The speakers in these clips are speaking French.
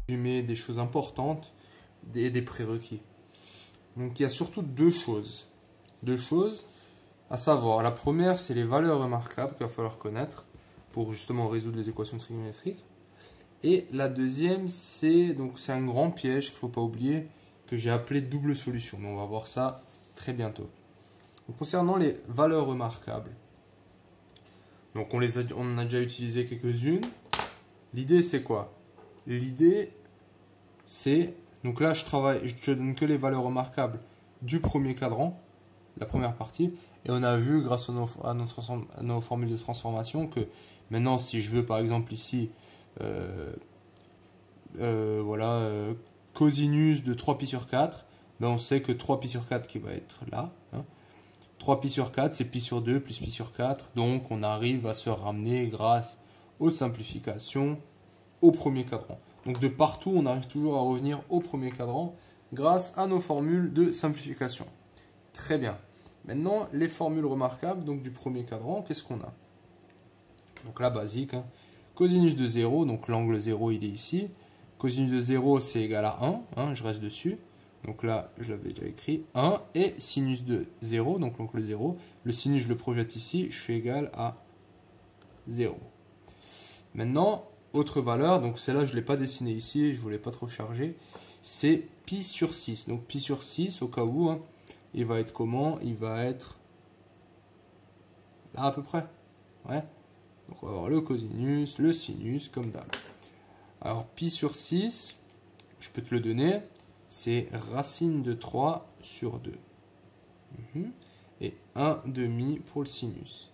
résumer des choses importantes et des prérequis. Donc il y a surtout deux choses. À savoir, la première, c'est les valeurs remarquables qu'il va falloir connaître pour justement résoudre les équations trigonométriques. Et la deuxième, c'est un grand piège qu'il ne faut pas oublier, que j'ai appelé double solution. Mais on va voir ça très bientôt. Donc, concernant les valeurs remarquables, donc on en a déjà utilisé quelques-unes. L'idée, c'est quoi? L'idée, c'est... Donc là, je donne que les valeurs remarquables du premier cadran, la première partie. Et on a vu, grâce à nos formules de transformation, que maintenant, si je veux, par exemple, ici, cosinus de 3pi sur 4, ben on sait que 3pi sur 4 qui va être là. 3pi sur 4, c'est pi sur 2 plus pi sur 4. Donc, on arrive à se ramener, grâce aux simplifications, au premier cadran. Donc, de partout, on arrive toujours à revenir au premier cadran grâce à nos formules de simplification. Très bien. Maintenant, les formules remarquables donc du premier cadran, qu'est-ce qu'on a? Donc la basique, cosinus de 0, donc l'angle 0 il est ici. Cosinus de 0 c'est égal à 1, je reste dessus. Donc là, je l'avais déjà écrit, 1. Et sinus de 0, donc l'angle 0, le sinus je le projette ici, je suis égal à 0. Maintenant, autre valeur, donc celle-là je ne l'ai pas dessinée ici, je ne voulais pas trop charger, c'est pi sur 6. Donc pi sur 6, au cas où, il va être comment? Il va être là à peu près. Ouais. Donc on va avoir le cosinus, le sinus, comme d'hab. Alors pi sur 6, je peux te le donner, c'est racine de 3 sur 2. Et 1 demi pour le sinus.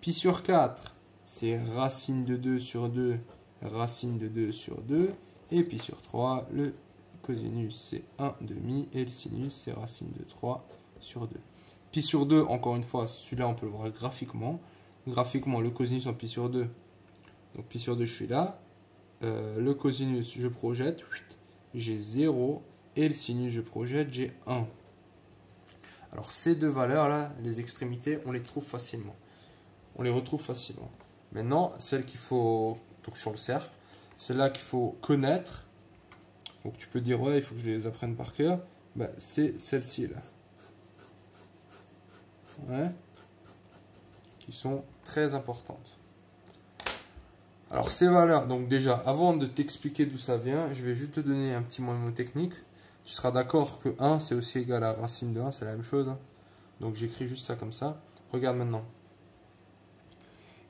Pi sur 4, c'est racine de 2 sur 2, racine de 2 sur 2. Et pi sur 3, le cosinus c'est 1 demi et le sinus c'est racine de 3 sur 2. Pi sur 2, encore une fois, celui-là on peut le voir graphiquement. Graphiquement, le cosinus en pi sur 2. Donc pi sur 2, je suis là. Le cosinus, je projette, j'ai 0. Et le sinus, je projette, j'ai 1. Alors ces deux valeurs-là, les extrémités, on les trouve facilement. On les retrouve facilement. Maintenant, celle qu'il faut, donc sur le cercle, celle-là qu'il faut connaître. Donc tu peux dire, ouais, il faut que je les apprenne par cœur. Ben, c'est celle-ci, là. Ouais. Qui sont très importantes. Alors ces valeurs, donc déjà, avant de t'expliquer d'où ça vient, je vais juste te donner un petit mot technique. Tu seras d'accord que 1, c'est aussi égal à racine de 1, c'est la même chose. Donc j'écris juste ça comme ça. Regarde maintenant.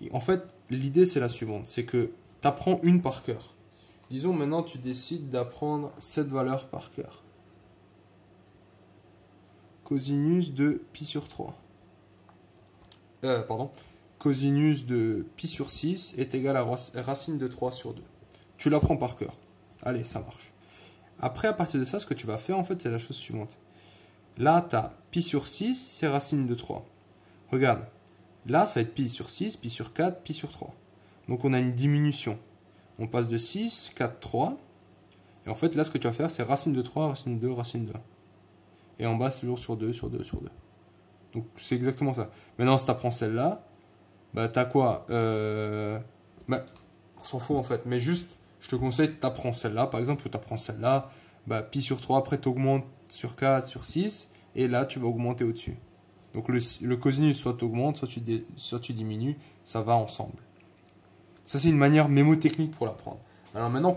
Et en fait, l'idée c'est la suivante, c'est que tu apprends une par cœur. Disons maintenant tu décides d'apprendre cette valeur par cœur. Cosinus de pi sur 3. Cosinus de pi sur 6 est égal à racine de 3 sur 2. Tu l'apprends par cœur. Allez, ça marche. Après, à partir de ça, ce que tu vas faire, en fait, c'est la chose suivante. Là, tu as pi sur 6, c'est racine de 3. Regarde. Là, ça va être pi sur 6, pi sur 4, pi sur 3. Donc, on a une diminution. On passe de 6, 4, 3. Et en fait, là, ce que tu vas faire, c'est racine de 3, racine de 2, racine de 1. Et en bas, c'est toujours sur 2, sur 2, sur 2. Donc, c'est exactement ça. Maintenant, si tu apprends celle-là, bah, tu as quoi bah, on s'en fout, en fait. Mais juste, je te conseille, tu apprends celle-là, par exemple, ou tu apprends celle-là. Bah, pi sur 3, après, tu augmentes sur 4, sur 6. Et là, tu vas augmenter au-dessus. Donc, le cosinus, soit tu augmentes, soit tu diminues. Ça va ensemble. Ça, c'est une manière mémotechnique pour l'apprendre. Alors, maintenant,